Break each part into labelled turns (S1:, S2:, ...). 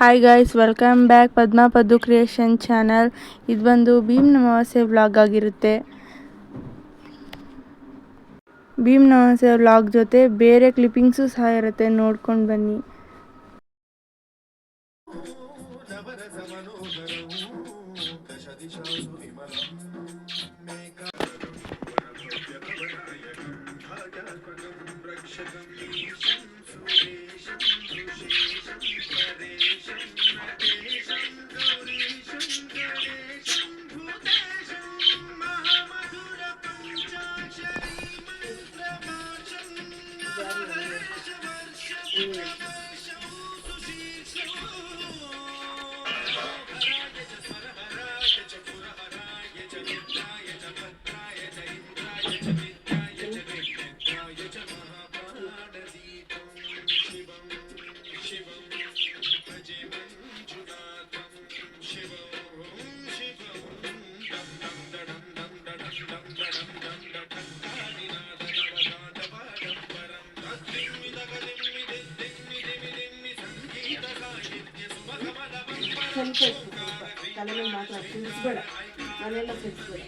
S1: Hi guys, welcome back Padma Paddu creation channel. ಇದು ಬಂದು ಭೀಮ್ ಅಮಾವಾಸ್ಯೆ ವ್ಲಾಗ್ ಆಗಿರುತ್ತೆ. ಭೀಮ್ ಅಮಾವಾಸ್ಯೆ ವ್ಲಾಗ್ ಜೊತೆ ಬೇರೆ ಕ್ಲಿಪ್ಪಿಂಗ್ಸು ಸಹ ಇರುತ್ತೆ, ನೋಡ್ಕೊಂಡು ಬನ್ನಿ. ತಲೆ ಮೇಲೆ ಮಾತ್ರ ಸಿಡಿಸ್ಬೇಡ, ಮನೆಯೆಲ್ಲ ಸಿಡಿಸ್ಬೇಡ.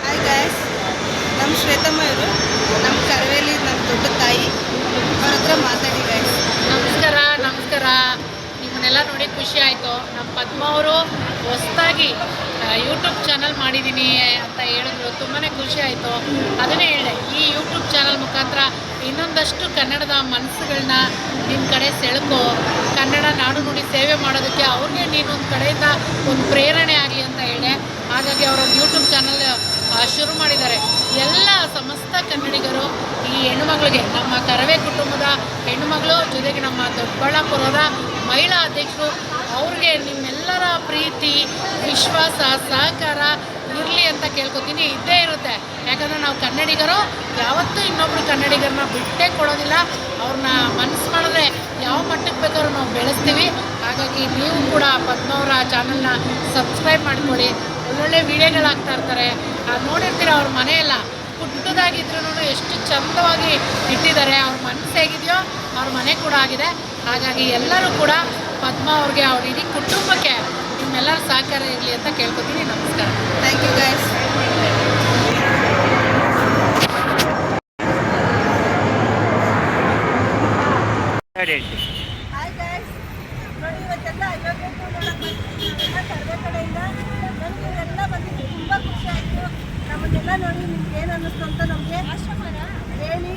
S1: ಹಾಯ್ ಗಾಯ್ಸ್, ನಮ್ಮ ಶ್ವೇತಮ್ಮ ಇವರು ನಮ್ಮ ಕರವೇಲಿ ನಮ್ಮ ದೊಡ್ಡ ತಾಯಿ, ಅವ್ರ ಹತ್ರ ಮಾತಾಡಿ ಗಾಯ್ಸ್.
S2: ನಮಸ್ಕಾರ. ನಿಮ್ಮನ್ನೆಲ್ಲ ನೋಡಿ ಖುಷಿ ಆಯಿತು. ನಮ್ಮ ಪದ್ಮ ಅವರು ಹೊಸದಾಗಿ ಯೂಟ್ಯೂಬ್ ಚಾನಲ್ ಮಾಡಿದ್ದೀನಿ ಅಂತ ಹೇಳಿದ್ರು, ತುಂಬಾ ಖುಷಿ ಆಯಿತು. ಅದನ್ನೇ ಹೇಳಿದೆ, ಈ ಯೂಟ್ಯೂಬ್ ಚಾನಲ್ ಮುಖಾಂತರ ಇನ್ನೊಂದಷ್ಟು ಕನ್ನಡದ ಮನಸ್ಸುಗಳನ್ನ ನಿನ್ನ ಕಡೆ ಸೆಳ್ಕೊ, ಕನ್ನಡ ನಾಡು ನುಡಿ ಸೇವೆ ಮಾಡೋದಕ್ಕೆ ಅವ್ರಿಗೆ ನೀನೊಂದು ಕಡೆಯಿಂದ ಒಂದು ಪ್ರೇರಣೆ ಆಗಲಿ ಅಂತ ಹೇಳಿದೆ. ಹಾಗಾಗಿ ಅವರೊಂದು ಯೂಟ್ಯೂಬ್ ಚಾನಲ್ ಶುರು ಮಾಡಿದ್ದಾರೆ. ಎಲ್ಲ ಸಮಸ್ತ ಕನ್ನಡಿಗರು ಈ ಹೆಣ್ಣುಮಗಳಿಗೆ, ನಮ್ಮ ಕರವೇ ಕುಟುಂಬದ ಹೆಣ್ಣುಮಗಳು, ಜೊತೆಗೆ ನಮ್ಮ ದೊಡ್ಡಬಳ್ಳಾಪುರದ ಮಹಿಳಾ ಅಧ್ಯಕ್ಷರು, ಅವ್ರಿಗೆ ನಿಮ್ಮೆಲ್ಲರ ಪ್ರೀತಿ, ವಿಶ್ವಾಸ, ಸಹಕಾರ ಇರಲಿ ಅಂತ ಕೇಳ್ಕೊತೀನಿ. ಇದ್ದೇ ಇರುತ್ತೆ. ಯಾಕಂದರೆ ನಾವು ಕನ್ನಡಿಗರು ಯಾವತ್ತೂ ಇನ್ನೊಬ್ರು ಕನ್ನಡಿಗರನ್ನ ಬಿಟ್ಟೇ ಕೊಡೋದಿಲ್ಲ. ಅವ್ರನ್ನ ಮನಸ್ಸು ಮಾಡಿದ್ರೆ ಯಾವ ಮಟ್ಟಕ್ಕೆ ಬೇಕಾದ್ರೂ ನಾವು ಬೆಳೆಸ್ತೀವಿ. ಹಾಗಾಗಿ ನೀವು ಕೂಡ ಪದ್ಮವರ ಚಾನಲ್ನ ಸಬ್ಸ್ಕ್ರೈಬ್ ಮಾಡ್ಕೊಳ್ಳಿ. ಒಳ್ಳೊಳ್ಳೆ ವೀಡಿಯೋಗಳಾಗ್ತಾ ಇರ್ತಾರೆ, ನೋಡಿರ್ತೀರ. ಅವ್ರ ಮನೆಯೆಲ್ಲ ಪುಟ್ಟದಾಗಿದ್ರೂ ಎಷ್ಟು ಚಂದವಾಗಿ ಇಟ್ಟಿದ್ದಾರೆ. ಅವ್ರ ಮನಸ್ಸು ಹೇಗಿದೆಯೋ ಅವ್ರ ಮನೆ ಕೂಡ ಆಗಿದೆ. ಹಾಗಾಗಿ ಎಲ್ಲರೂ ಕೂಡ ಪದ್ಮ ಅವ್ರಿಗೆ, ಅವ್ರ ಇಡೀ ಕುಟುಂಬಕ್ಕೆ ನಿಮ್ಮೆಲ್ಲರ ಸಹಕಾರ ಇರಲಿ ಅಂತ ಕೇಳ್ಕೊತೀನಿ. ನಮಸ್ಕಾರ.
S1: Thank you guys. Hi guys, ನೋಡಿ ಇವತ್ತೆಲ್ಲ ಅಯೋಧ್ಯೆಗೂ ನೋಡೋಕ್ಕೆ ಬಂದಿದ್ದೀವಿ. ಕರ್ವೆ ಕಡೆಯಿಂದ ನನಗೆ ಇವರೆಲ್ಲ ಬಂದಿದ್ದು ತುಂಬ ಖುಷಿ ಆಯಿತು. ನಮ್ಮನ್ನೆಲ್ಲ ನೋಡಿ ನಿಮ್ಗೆ ಏನು ಅನ್ನಿಸ್ತು ಅಂತ ನಮಗೆ ಹೇಳಿ.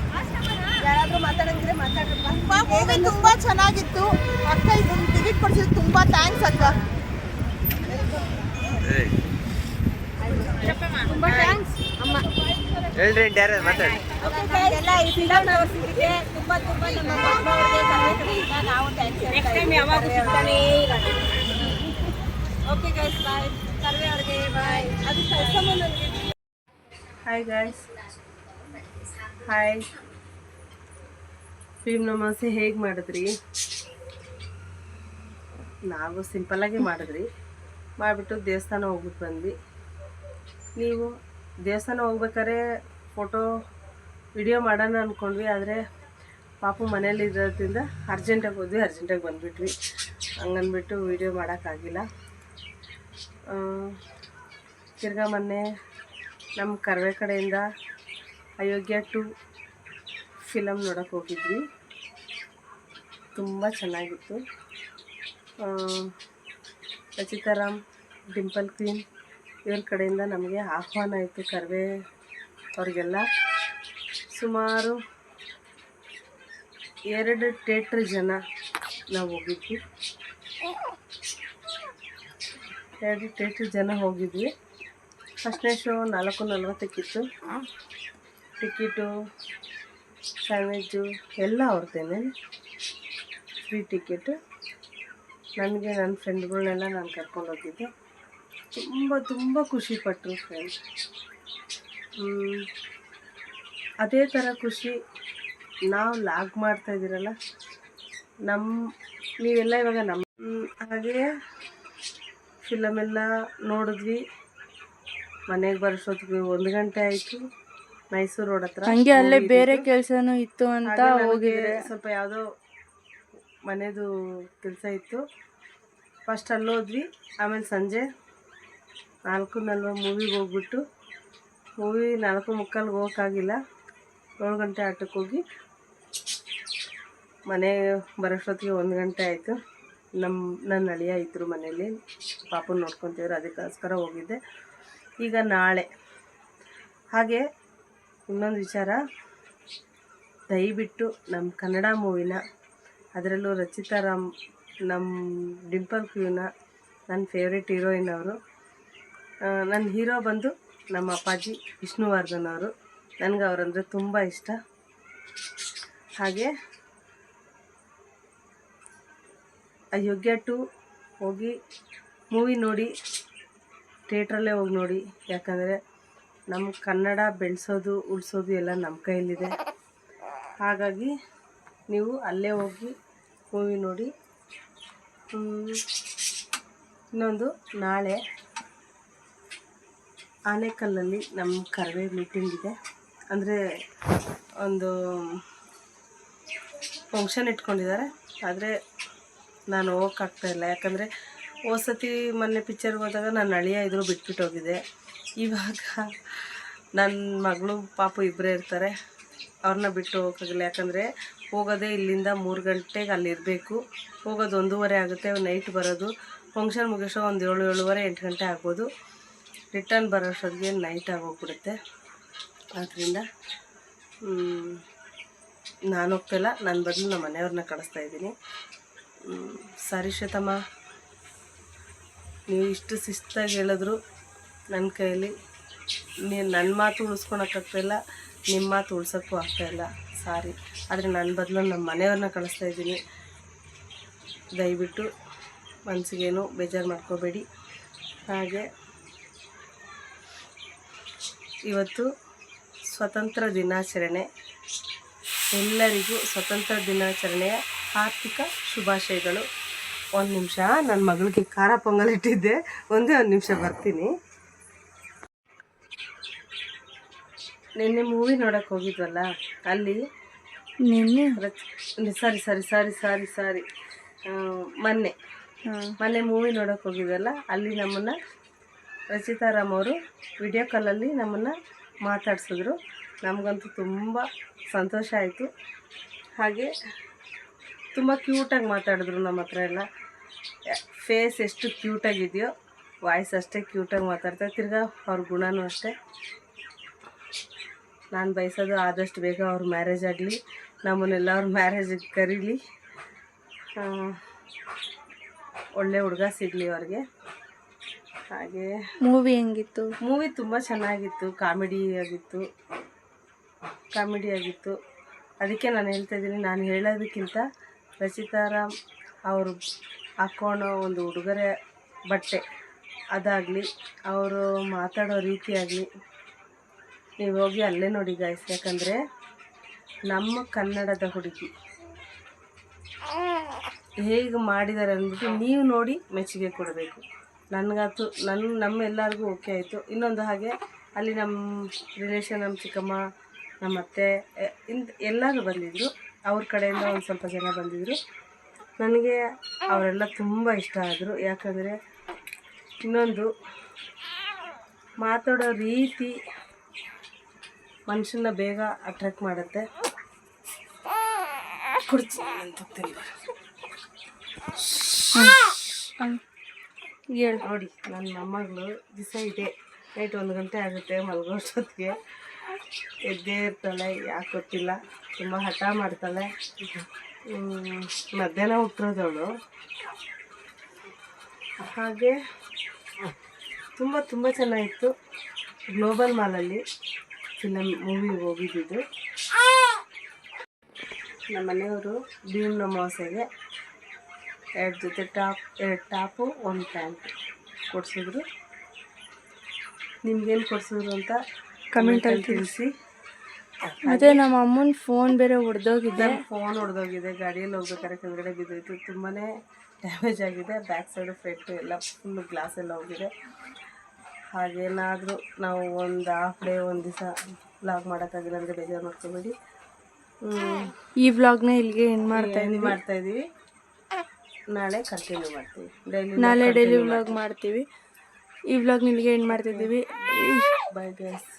S1: ಯಾರಾದರೂ ಮಾತಾಡೋಂಗಿದ್ರೆ ಮಾತಾಡೋಣ.
S3: ಮೂವಿ ತುಂಬ ಚೆನ್ನಾಗಿತ್ತು ಅಕ್ಕ. ಇದನ್ನು ಟಿಕೆಟ್ ಕೊಡಿಸಿದ್ದು ತುಂಬ ಥ್ಯಾಂಕ್ಸ್ ಅಕ್ಕ. ತುಂಬ ಥ್ಯಾಂಕ್ಸ್ ಅಮ್ಮ.
S4: ಹೇಳ್ರಿ ಯಾರು ಮಾತಾಡಿ.
S3: ಎಲ್ಲ ಈ ಫಿಲಮ್ ಅವರಿಗೆ ತುಂಬ ನಮ್ಮ ಅಮ್ಮ ಅವರಿಗೆ ಕರ್ವೆ ಕಡೆಯಿಂದ ನಾವು ಥ್ಯಾಂಕ್ಸ್ ಹೇಳ್ತಾ ಓಕೆ ಗೈಸ್, ಬಾಯ್. ಕರ್ವೆ ಅವ್ರಿಗೆ ಬಾಯ್. ಅದು ಕೆಲಸ ನನಗೆ.
S1: Hi guys, hi. ಭೀಮ್ ಅಮಾವಾಸ್ಯೆ ಹೇಗೆ ಮಾಡಿದ್ರಿ? ನಾವು ಸಿಂಪಲ್ಲಾಗಿ ಮಾಡಿದ್ರಿ. ಮಾಡಿಬಿಟ್ಟು ದೇವಸ್ಥಾನ ಹೋಗ್ಬಿಟ್ಟು ಬಂದ್ವಿ. ನೀವು ದೇವಸ್ಥಾನ ಹೋಗ್ಬೇಕಾದ್ರೆ ಫೋಟೋ ವಿಡಿಯೋ ಮಾಡೋಣ ಅಂದ್ಕೊಂಡ್ವಿ. ಆದರೆ ಪಾಪು ಮನೇಲಿ ಇರೋದ್ರಿಂದ ಅರ್ಜೆಂಟಾಗಿ ಹೋದ್ವಿ, ಅರ್ಜೆಂಟಾಗಿ ಬಂದುಬಿಟ್ವಿ. ಹಂಗನ್ಬಿಟ್ಟು ವಿಡಿಯೋ ಮಾಡೋಕ್ಕಾಗಿಲ್ಲ. ತಿರ್ಗಾ ಮೊನ್ನೆ ನಮ್ಮ ಕರ್ವೆ ಕಡೆಯಿಂದ ಅಯೋಗ್ಯ 2 ಫಿಲಮ್ ನೋಡೋಕ್ಕೆ ಹೋಗಿದ್ವಿ. ತುಂಬ ಚೆನ್ನಾಗಿತ್ತು. ರಚಿತಾರಾಮ್, ಡಿಂಪಲ್ ಕ್ವೀನ್ ಇವ್ರ ಕಡೆಯಿಂದ ನಮಗೆ ಆಹ್ವಾನ ಇತ್ತು ಕರ್ವೆ ಅವ್ರಿಗೆಲ್ಲ. ಸುಮಾರು 2 ಥಿಯೇಟ್ರ್ ಜನ ನಾವು ಹೋಗಿದ್ವಿ. 2 ಜನ ಹೋಗಿದ್ವಿ. ಫಸ್ಟ್ನೇ ಶೋ 4:40 ಟಿಕೆಟು ಸ್ಯಾಂಡ್ವಿಚ್ಚು ಎಲ್ಲ ಅವ್ರದ್ದೇನೆ, ಫ್ರೀ ಟಿಕೆಟು. ನನಗೆ ನನ್ನ ಫ್ರೆಂಡ್ಗಳನ್ನೆಲ್ಲ ನಾನು ಕರ್ಕೊಂಡೋಗಿದ್ದೆ. ತುಂಬ ಖುಷಿಪಟ್ಟರು ಫ್ರೆಂಡ್ಸ್. ಅದೇ ಥರ ಖುಷಿ ನಾವು ಲಾಗ್ ಮಾಡ್ತಾಯಿದ್ದೀರಲ್ಲ, ನೀವೆಲ್ಲ ಇವಾಗ ಹಾಗೆ ಫಿಲಮೆಲ್ಲ ನೋಡಿದ್ವಿ. ಮನೆಗೆ ಬರೋಷ್ಟೊತ್ತಿಗೆ 1 ಗಂಟೆ ಆಯಿತು. ಮೈಸೂರು ರೋಡ್ ಹತ್ರ
S3: ಹಂಗೆ ಅಲ್ಲೇ ಬೇರೆ ಕೆಲಸನೂ ಇತ್ತು ಅಂತ ಹೋಗಿದ್ರೆ
S1: ಸ್ವಲ್ಪ ಯಾವುದೋ ಮನೆದು ಕೆಲಸ ಇತ್ತು. ಫಸ್ಟ್ ಅಲ್ಲೋದ್ವಿ. ಆಮೇಲೆ ಸಂಜೆ 4:40 ಮೂವಿಗೆ ಹೋಗ್ಬಿಟ್ಟು, ಮೂವಿ 4:45 ಹೋಗೋಕ್ಕಾಗಿಲ್ಲ. 7 ಗಂಟೆ ಆಟಕ್ಕೆ ಹೋಗಿ ಮನೆ ಬರೋಷ್ಟೊತ್ತಿಗೆ 1 ಗಂಟೆ ಆಯಿತು. ನನ್ನ ಅಳಿಯ ಇದ್ದರು ಮನೇಲಿ, ಪಾಪನ ನೋಡ್ಕೊತಿದ್ರು, ಅದಕ್ಕೋಸ್ಕರ ಹೋಗಿದ್ದೆ. ಈಗ ನಾಳೆ ಹಾಗೆ ಇನ್ನೊಂದು ವಿಚಾರ, ದಯವಿಟ್ಟು ನಮ್ಮ ಕನ್ನಡ ಮೂವಿನ, ಅದರಲ್ಲೂ ರಚಿತಾ ರಾಮ್, ನಮ್ಮ ಡಿಂಪಲ್ ಕ್ಯೂನ ನನ್ನ ಫೇವ್ರೇಟ್ ಹೀರೋಯಿನ್ ಅವರು. ನನ್ನ ಹೀರೋ ಬಂದು ನಮ್ಮ ಅಪ್ಪಾಜಿ ವಿಷ್ಣುವರ್ಧನ್ ಅವರು. ನನಗೆ ಅವರಂದರೆ ತುಂಬ ಇಷ್ಟ. ಹಾಗೆ ಅಯೋಗ್ಯ 2 ಹೋಗಿ ಮೂವಿ ನೋಡಿ, ಥಿಯೇಟ್ರಲ್ಲೇ ಹೋಗಿ ನೋಡಿ. ಯಾಕಂದರೆ ನಮ್ಮ ಕನ್ನಡ ಬೆಳೆಸೋದು ಉಳಿಸೋದು ಎಲ್ಲ ನಮ್ಮ ಕೈಯಲ್ಲಿದೆ. ಹಾಗಾಗಿ ನೀವು ಅಲ್ಲೇ ಹೋಗಿ ಮೂವಿ ನೋಡಿ. ಇನ್ನೊಂದು, ನಾಳೆ ಆನೇಕಲ್ಲಲ್ಲಿ ನಮ್ಮ ಕರವೇ ಮೀಟಿಂಗ್ ಇದೆ. ಅಂದರೆ ಒಂದು ಫಂಕ್ಷನ್ ಇಟ್ಕೊಂಡಿದ್ದಾರೆ. ಆದರೆ ನಾನು ಹೋಗೋಕ್ಕಾಗ್ತಾಯಿಲ್ಲ. ಯಾಕಂದರೆ ಹೋದ್ಸತಿ ಮೊನ್ನೆ ಪಿಕ್ಚರ್ಗೆ ಹೋದಾಗ ನನ್ನ ಅಳಿಯ ಇದ್ರು ಬಿಟ್ಬಿಟ್ಟು ಹೋಗಿದೆ. ಇವಾಗ ನನ್ನ ಮಗಳು ಪಾಪು ಇಬ್ಬರೇ ಇರ್ತಾರೆ, ಅವ್ರನ್ನ ಬಿಟ್ಟು ಹೋಗೋಕ್ಕಾಗಿಲ್ಲ. ಯಾಕಂದರೆ ಹೋಗೋದೇ ಇಲ್ಲಿಂದ 3 ಗಂಟೆಗೆ ಅಲ್ಲಿರಬೇಕು. ಹೋಗೋದು 1:30 ಆಗುತ್ತೆ. ನೈಟ್ ಬರೋದು, ಫಂಕ್ಷನ್ ಮುಗಿಸೋ ಒಂದು 7:30 8 ಗಂಟೆ ಆಗ್ಬೋದು. ರಿಟರ್ನ್ ಬರೋಷ್ಟೊತ್ತಿಗೆ ನೈಟ್ ಆಗೋಗ್ಬಿಡುತ್ತೆ. ಆದ್ದರಿಂದ ನಾನು ಹೋಗ್ತಾಯಿಲ್ಲ. ನನ್ನ ಬದಲು ನಮ್ಮ ಮನೆಯವ್ರನ್ನ ಕಳಿಸ್ತಾಯಿದ್ದೀನಿ. ಸಾರಿ ಶ್ವೇತಮ್ಮ, ನೀವು ಇಷ್ಟು ಶಿಸ್ತಾಗಿ ಹೇಳಿದ್ರು ನನ್ನ ಕೈಯಲ್ಲಿ ನನ್ನ ಮಾತು ಉಳಿಸ್ಕೊಳಕ್ಕಾಗ್ತಾಯಿಲ್ಲ, ನಿಮ್ಮ ಮಾತು ಉಳ್ಸೋಕ್ಕೂ ಆಗ್ತಾಯಿಲ್ಲ. ಸಾರಿ. ಆದರೆ ನನ್ನ ಬದಲು ನಮ್ಮ ಮನೆಯವ್ರನ್ನ ಕಳಿಸ್ತಾಯಿದ್ದೀನಿ. ದಯವಿಟ್ಟು ಮನಸ್ಸಿಗೇನು ಬೇಜಾರು ಮಾಡ್ಕೋಬೇಡಿ. ಹಾಗೆ ಇವತ್ತು ಸ್ವತಂತ್ರ ದಿನಾಚರಣೆ. ಎಲ್ಲರಿಗೂ ಸ್ವತಂತ್ರ ದಿನಾಚರಣೆಯ ಆರ್ಥಿಕ ಶುಭಾಶಯಗಳು. 1 ನಿಮಿಷ, ನನ್ನ ಮಗಳಿಗೆ ಖಾರ ಪೊಂಗಲ್ ಇಟ್ಟಿದ್ದೆ, ಒಂದೇ 1 ನಿಮಿಷ ಬರ್ತೀನಿ. ನಿನ್ನೆ ಮೂವಿ ನೋಡೋಕ್ಕೆ ಹೋಗಿದ್ವಲ್ಲ, ಅಲ್ಲಿ ಸಾರಿ ಮೊನ್ನೆ ಮೂವಿ ನೋಡೋಕ್ಕೆ ಹೋಗಿದ್ವಲ್ಲ, ಅಲ್ಲಿ ನಮ್ಮನ್ನು ರಚಿತಾ ರಾಮ್ ಅವರು ವಿಡಿಯೋ ಕಾಲಲ್ಲಿ ನಮ್ಮನ್ನು ಮಾತಾಡ್ಸಿದ್ರು. ನಮಗಂತೂ ತುಂಬ ಸಂತೋಷ ಆಯಿತು. ಹಾಗೆ ತುಂಬ ಕ್ಯೂಟಾಗಿ ಮಾತಾಡಿದ್ರು ನಮ್ಮ ಹತ್ರ ಎಲ್ಲ. ಫೇಸ್ ಎಷ್ಟು ಕ್ಯೂಟಾಗಿದೆಯೋ ವಾಯ್ಸ್ ಅಷ್ಟೇ ಕ್ಯೂಟಾಗಿ ಮಾತಾಡ್ತಾರೆ. ತಿರ್ಗಾ ಅವ್ರ ಗುಣನೂ ಅಷ್ಟೇ. ನಾನು ಬಯಸೋದು ಆದಷ್ಟು ಬೇಗ ಅವ್ರ ಮ್ಯಾರೇಜ್ ಆಗಲಿ, ನಮ್ಮನ್ನೆಲ್ಲ ಅವ್ರ ಮ್ಯಾರೇಜಿಗೆ ಕರೀಲಿ, ಒಳ್ಳೆ ಹುಡುಗ ಸಿಗಲಿ ಅವ್ರಿಗೆ. ಹಾಗೆ
S3: ಮೂವಿ ಹೆಂಗಿತ್ತು?
S1: ಮೂವಿ ತುಂಬ ಚೆನ್ನಾಗಿತ್ತು. ಕಾಮಿಡಿ ಆಗಿತ್ತು. ಅದಕ್ಕೆ ನಾನು ಹೇಳ್ತಾಯಿದ್ದೀನಿ, ನಾನು ಹೇಳೋದಕ್ಕಿಂತ ರಚಿತಾ ರಾಮ್ ಅವರು ಹಾಕ್ಕೊಳ್ಳೋ ಒಂದು ಉಡುಗೊರೆ ಬಟ್ಟೆ ಅದಾಗಲಿ, ಅವರು ಮಾತಾಡೋ ರೀತಿ ಆಗಲಿ, ನೀವು ಹೋಗಿ ಅಲ್ಲೇ ನೋಡಿ ಗಾಯ್ಸ್. ಯಾಕಂದರೆ ನಮ್ಮ ಕನ್ನಡದ ಹುಡುಗಿ ಹೇಗೆ ಮಾಡಿದ್ದಾರೆ ಅಂದ್ಬಿಟ್ಟು ನೀವು ನೋಡಿ ಮೆಚ್ಚುಗೆ ಕೊಡಬೇಕು. ನನಗಂತೂ ನಮ್ಮೆಲ್ಲರಿಗೂ ಓಕೆ ಆಯಿತು. ಇನ್ನೊಂದು ಹಾಗೆ ಅಲ್ಲಿ ನಮ್ಮ ರಿಲೇಷನ್, ನಮ್ಮ ಚಿಕ್ಕಮ್ಮ, ನಮ್ಮ ಅತ್ತೆ ಎಲ್ಲರೂ ಬಂದಿದ್ದರು. ಅವ್ರ ಕಡೆಯಿಂದ ಒಂದು ಸ್ವಲ್ಪ ಜನ ಬಂದಿದ್ದರು. ನನಗೆ ಅವರೆಲ್ಲ ತುಂಬ ಇಷ್ಟ ಆದರು. ಯಾಕಂದರೆ ಇನ್ನೊಂದು ಮಾತಾಡೋ ರೀತಿ ಮನುಷ್ಯನ ಬೇಗ ಅಟ್ರಾಕ್ಟ್ ಮಾಡುತ್ತೆ. ಹೇಳಿ ನೋಡಿ, ನನ್ನ ಮೊಮ್ಮಗಳು ದಿವಸ ಇದೆ ನೈಟ್ 1 ಗಂಟೆ ಆಗುತ್ತೆ ಮಲಗೋಷ್ಟೊತ್ತಿಗೆ ಎದ್ದೇ ಇರ್ತಾಳೆ. ಯಾಕೆ ಗೊತ್ತಿಲ್ಲ, ತುಂಬ ಹಠ ಮಾಡ್ತಾಳೆ. ಮಧ್ಯಾಹ್ನ ಹುಟ್ಟಿರೋದವಳು. ಹಾಗೆ ತುಂಬ ಚೆನ್ನಾಗಿತ್ತು. ಗ್ಲೋಬಲ್ ಮಾಲಲ್ಲಿ ಮೂವಿ ಹೋಗಿದ್ದು. ನಮ್ಮ ಮನೆಯವರು ಭೀಮ್ ಅಮಾವಾಸ್ಯೆಗೆ 2 ಜೊತೆ ಎರಡು ಟಾಪು 1 ಪ್ಯಾಂಟ್ ಕೊಡಿಸಿದ್ರು. ನಿಮ್ಗೇನು ಕೊಡಿಸಿದ್ರು ಅಂತ ಕಮೆಂಟಲ್ಲಿ ತಿಳಿಸಿ.
S3: ಮತ್ತೆ ನಮ್ಮ ಅಮ್ಮನ ಫೋನ್ ಬೇರೆ ಒಡೆದೋಗಿದೆ.
S1: ಫೋನ್ ಹೊಡೆದೋಗಿದೆ, ಗಾಡಿಯಲ್ಲಿ ಹೋಗ್ಬೇಕಾದ್ರೆ ಕೆಳಗಡೆ ಬಿದ್ದೋಯ್ತು. ತುಂಬಾ ಡ್ಯಾಮೇಜ್ ಆಗಿದೆ. ಬ್ಯಾಕ್ ಸೈಡು ಫ್ರಂಟು ಎಲ್ಲ ಫುಲ್ಲು ಗ್ಲಾಸ್ ಎಲ್ಲ ಹೋಗಿದೆ. ಹಾಗೇನಾದರೂ ನಾವು ಒಂದು ಹಾಫ್ ಡೇ ಒಂದು ದಿವಸ ವ್ಲಾಗ್ ಮಾಡೋಕ್ಕಾಗಿಲ್ಲ ಅಂದರೆ ಬೇಜಾರು ಮಾಡ್ಕೊಬೇಡಿ.
S3: ಈ ವ್ಲಾಗ್ನ ಇಲ್ಲಿಗೆ ಎಂಡ್
S1: ಮಾಡ್ತಾಯಿದ್ದೀವಿ. ನಾಳೆ ಕಂಟಿನ್ಯೂ ಮಾಡ್ತೀವಿ.
S3: ನಾಳೆ ಡೈಲಿ ವ್ಲಾಗ್ ಮಾಡ್ತೀವಿ. ಈ ವ್ಲಾಗ್ನ ಇಲ್ಲಿಗೆ ಎಂಡ್ ಮಾಡ್ತಿದ್ದೀವಿ.
S1: Bye guys.